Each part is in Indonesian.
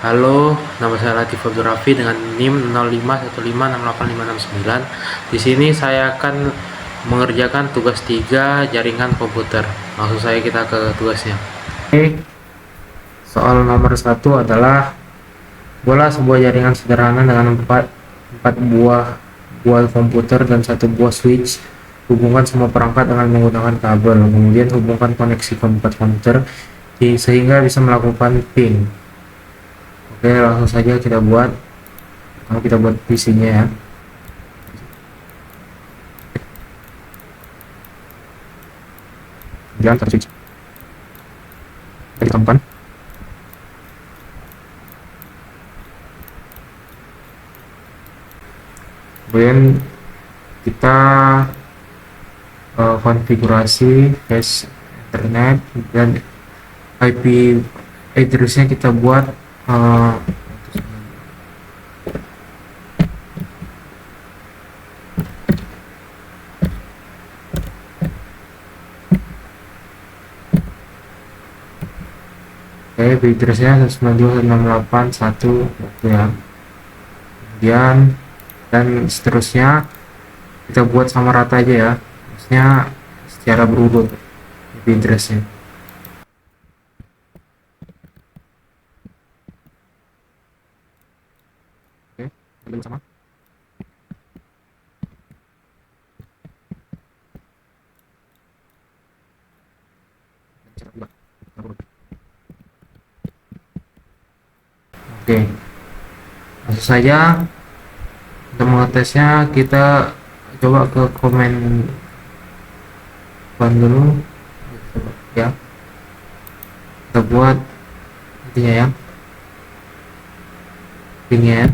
Halo, nama saya Latif Fotografi dengan NIM 0515685569. Di sini saya akan mengerjakan tugas 3 jaringan komputer. Langsung saya kita ke tugasnya. Oke, soal nomor 1 adalah buatlah sebuah jaringan sederhana dengan 4 buah komputer dan 1 buah switch. Hubungkan semua perangkat dengan menggunakan kabel. Kemudian hubungkan koneksi keempat komputer sehingga bisa melakukan ping. Oke, langsung saja kita buat. Kalau kita buat PC-nya ya. Kemudian switch kita ditambahkan. Kemudian kita konfigurasi cache internet dan IP address-nya kita buat IP address-nya 192.168.1 ya. Kemudian dan seterusnya kita buat sama rata aja ya, maksudnya secara berurut IP address-nya. Oke, kita sama. Oke, langsung saja untuk mengetesnya kita coba ke komen dulu ya, kita buat intinya ya, pingnya ya.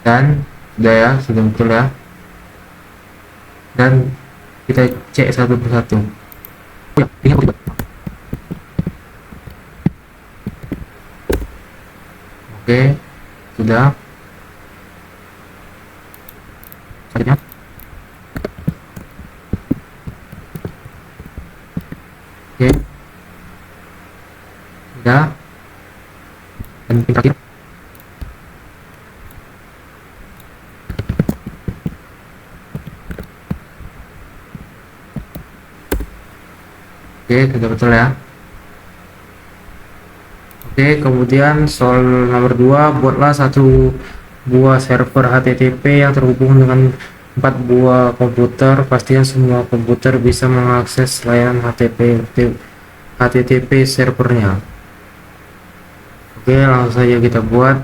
Dan sudah ya, sudah betul ya, dan kita cek satu persatu. Oh ya, ini aku buat. Oke, sudah. Selanjutnya oke, sudah. Dan pin terakhir. Oke, sudah betul ya. Oke, kemudian soal nomor 2, buatlah 1 buah server HTTP yang terhubung dengan 4 buah komputer. Pastikan semua komputer bisa mengakses layanan HTTP servernya. Oke, langsung saja kita buat.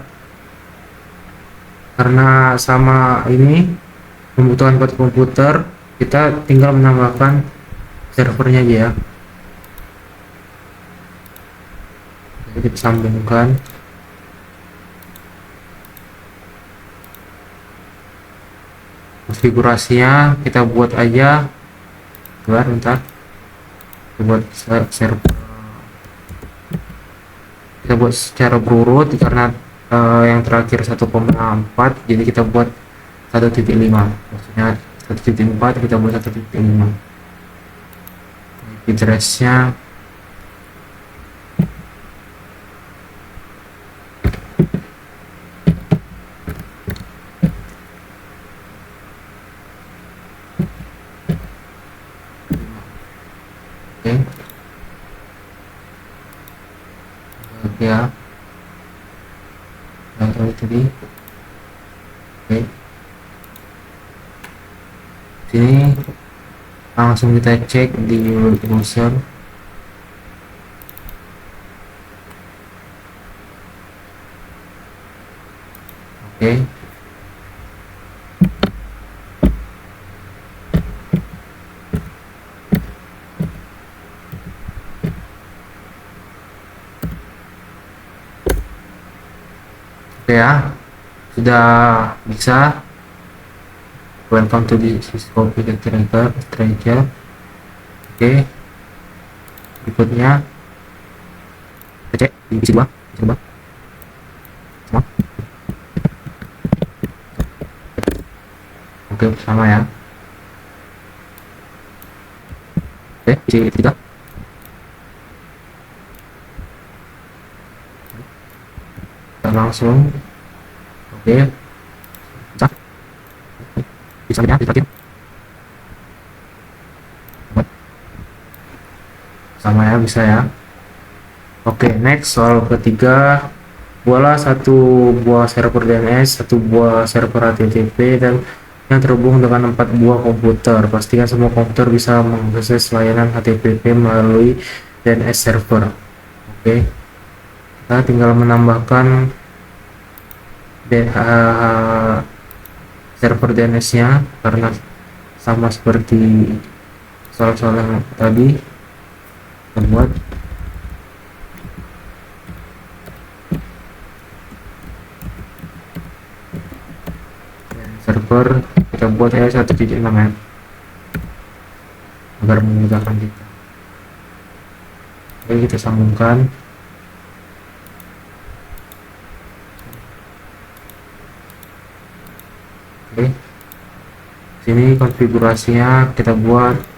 Karena sama ini membutuhkan 4 komputer, kita tinggal menambahkan servernya aja ya. Kita sambungkan. Konfigurasinya kita buat aja. Bentar. Kita buat server. Kita buat secara berurut karena yang terakhir 1,4, jadi kita buat 1.5. Maksudnya 1.4 kita buat 1.5. Address-nya ya, yang tadi. Oke, sini langsung kita cek di browser. Oke, ya, sudah bisa. Welcome to the Cisco Computer Tracker. Oke, berikutnya kita cek di PC 2 sama. Oke, sama ya. Oke, PC 3 kita langsung. Oke, bisa dipakai sama ya, bisa ya. Oke, next soal ketiga, buatlah satu buah server DNS, satu buah server HTTP dan yang terhubung dengan 4 buah komputer. Pastikan semua komputer bisa mengakses layanan HTTP melalui DNS server. Oke, kita tinggal menambahkan server DNS-nya karena sama seperti soal-soal yang tadi. Kita buat server, kita buat ya 1.6 ya agar memudahkan kita. Oke, kita sambungkan. Oke, sini konfigurasinya kita buat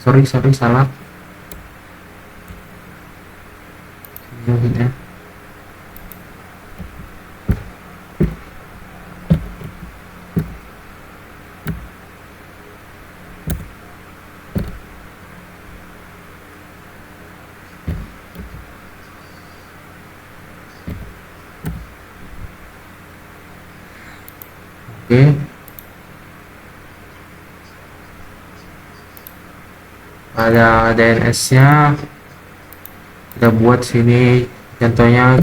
sorry salah ya. Oke, pada DNS-nya kita buat sini contohnya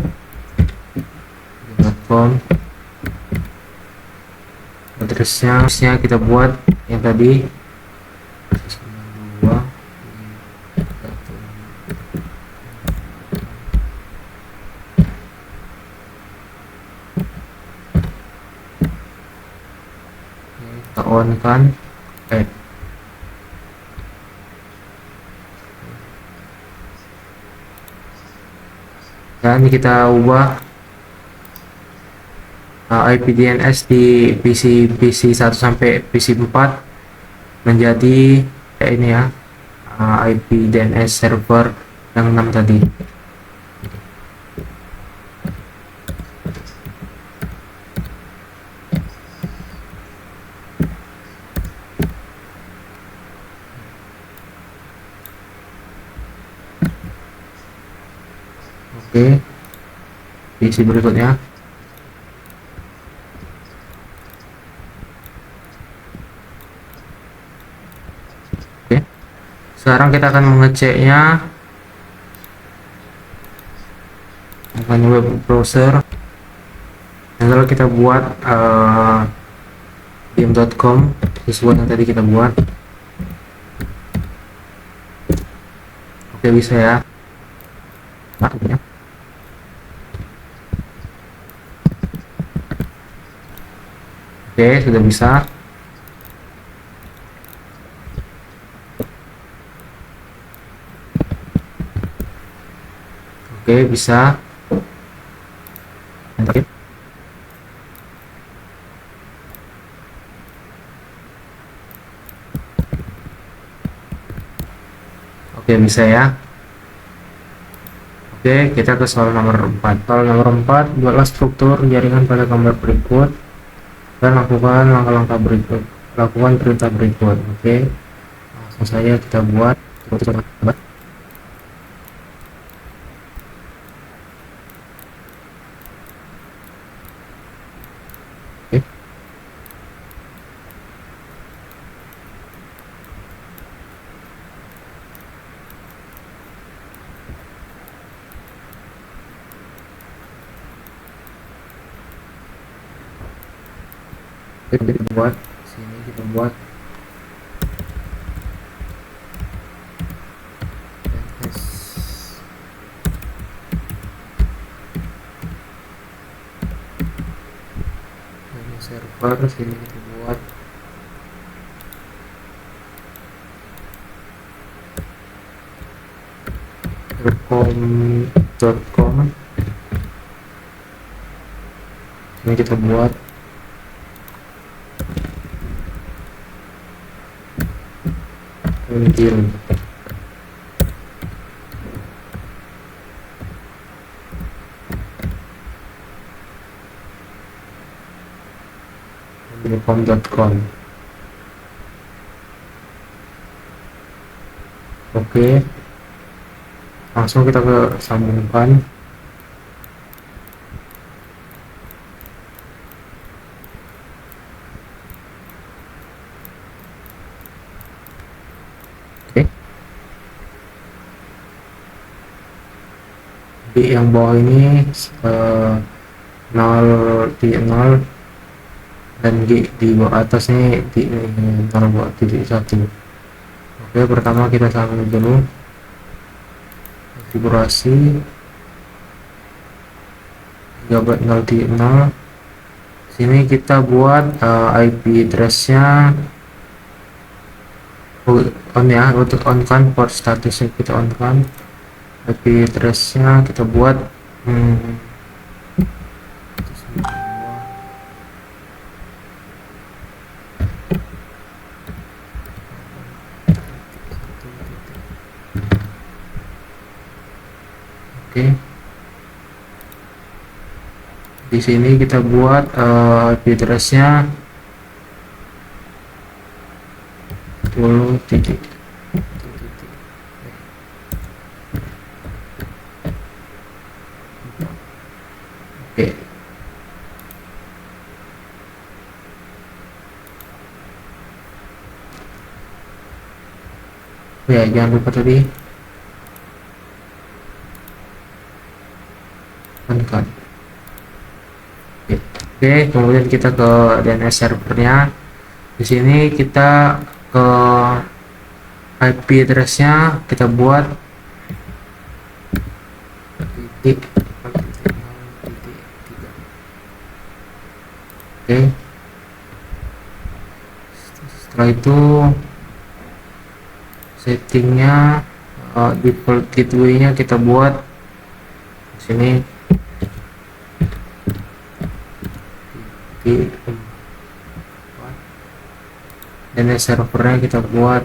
.com, address-nya kita buat yang tadi 2. Kita on kan, dan kita ubah IP DNS di PC 1 sampai PC 4 menjadi ini ya, IP DNS server yang 6 tadi. Oke, PC berikutnya. Oke, sekarang kita akan mengeceknya dengan web browser. Dan kalau kita buat game.com sesuai yang tadi kita buat. Oke, bisa ya. Nah, oke, sudah bisa. Oke, bisa. Oke, bisa ya. Oke, kita ke soal nomor 4. Soal nomor 4, buatlah struktur jaringan pada gambar berikut dan lakukan langkah-langkah berikut. Lakukan perintah berikut. Oke, langsung saja kita buat. kita buat sini, kita buat DNS server, sini kita buat telkom.com, ini kita buat LinkedIn. Telkom.com. Oke, langsung kita ke sambungkan. Oke, di yang bawah ini 0 di 0 dan di bawah atas nih di 0,1. Oke, pertama kita sambung dulu konfigurasi gigabyte 0 di 0. Sini kita buat IP address-nya on ya, untuk on kan, port statusnya kita on kan, IP address-nya kita buat oke. Di sini kita buat IP address-nya 10 titik. Oke. Ya, jangan lupa tadi kan. Oke, kemudian kita ke DNS servernya. Di sini kita ke IP address-nya kita buat titik. Oke, setelah itu settingnya default gateway-nya kita buat di sini dan servernya kita buat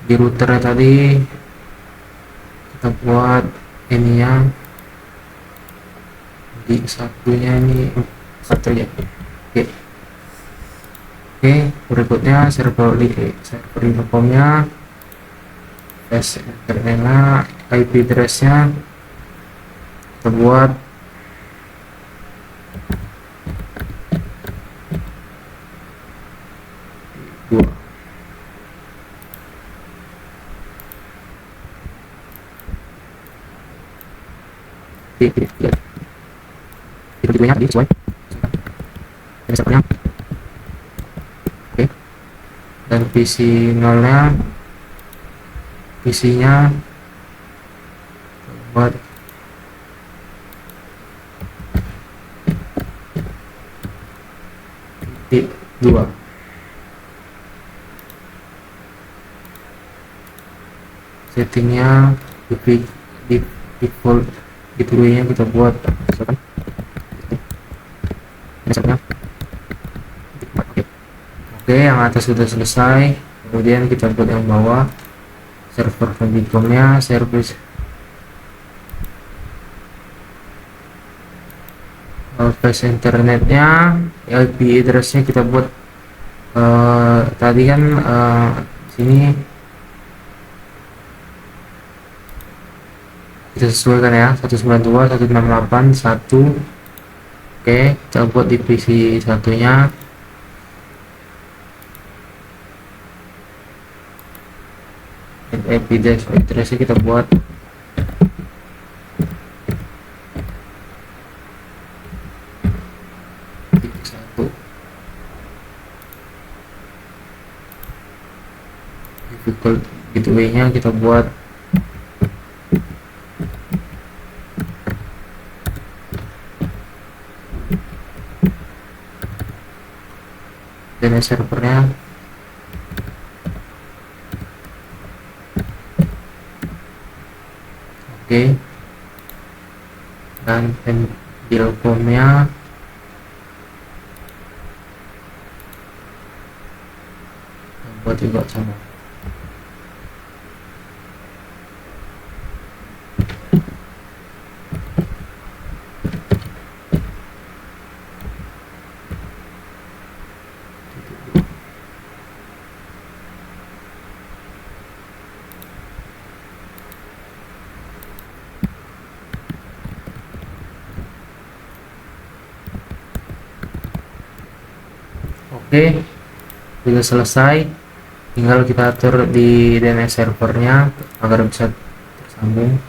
di routernya tadi kita buat ini yang di satunya ini satu ya. Oke. Oke, berikutnya server Infocom-nya, internetnya, IP address-nya kita buat dua. Videonya tadi sesuai dan servernya. Oke, dan PC 0 nya PC nya buat titik 2. Settingnya di default gateway-nya kita buat misalkan oke, yang atas sudah selesai. Kemudian kita buat yang bawah server Infocom-nya, service face internetnya, IP address-nya kita buat tadi kan sini kita sesuaikan ya, 192, 168, 1. Oke, kita buat di PC satunya. IP address kita buat satu. Difficult gateway-nya kita buat dan servernya oke, dan penjilkomnya buat juga sama. Oke, sudah selesai, tinggal kita atur di DNS servernya agar bisa tersambung.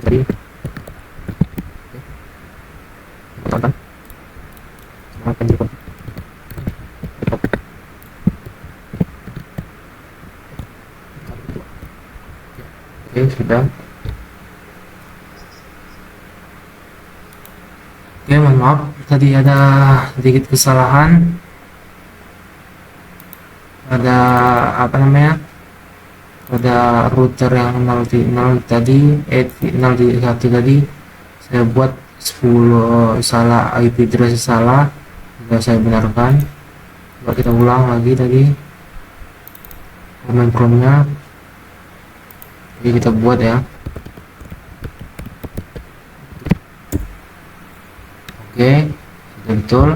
Tadi tonton akan cukup. Oke, sudah. Oke, mohon maaf tadi ada sedikit kesalahan, ada apa namanya, ada router yang 0.0 tadi, 0.1 tadi saya buat 10 salah, IP address salah, sudah saya benarkan. Coba kita ulang lagi tadi command prompt-nya. Oke, kita buat ya. Oke, sudah betul.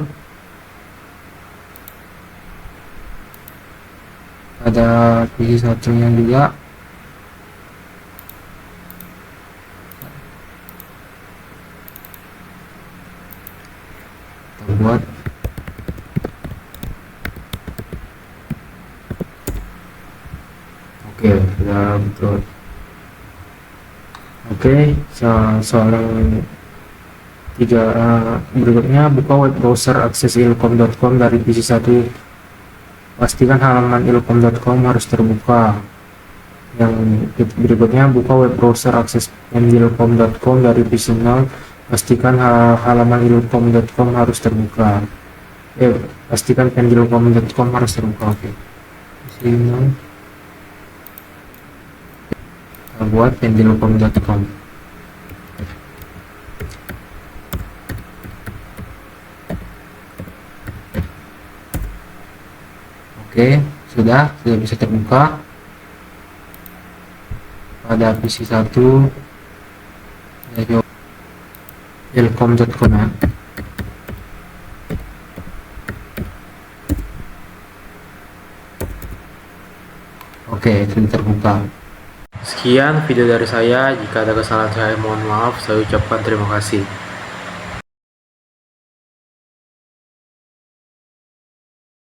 Ada PC satunya juga. Kita buat. Oke, sudah betul. Oke, soal yang berikutnya, buka web browser akses ilkom.com dari PC 1. Pastikan halaman ilkom.com harus terbuka. Yang berikutnya, buka web browser akses ilkom.com dari PC 0. Pastikan halaman ilkom.com harus terbuka. Pastikan ilkom.com harus terbuka. Oke. PC 0. Buat pendilkom.com. Oke, sudah bisa terbuka pada PC 1 ilkom.com ya. Oke, sudah terbuka. Sekian video dari saya, jika ada kesalahan saya mohon maaf, saya ucapkan terima kasih.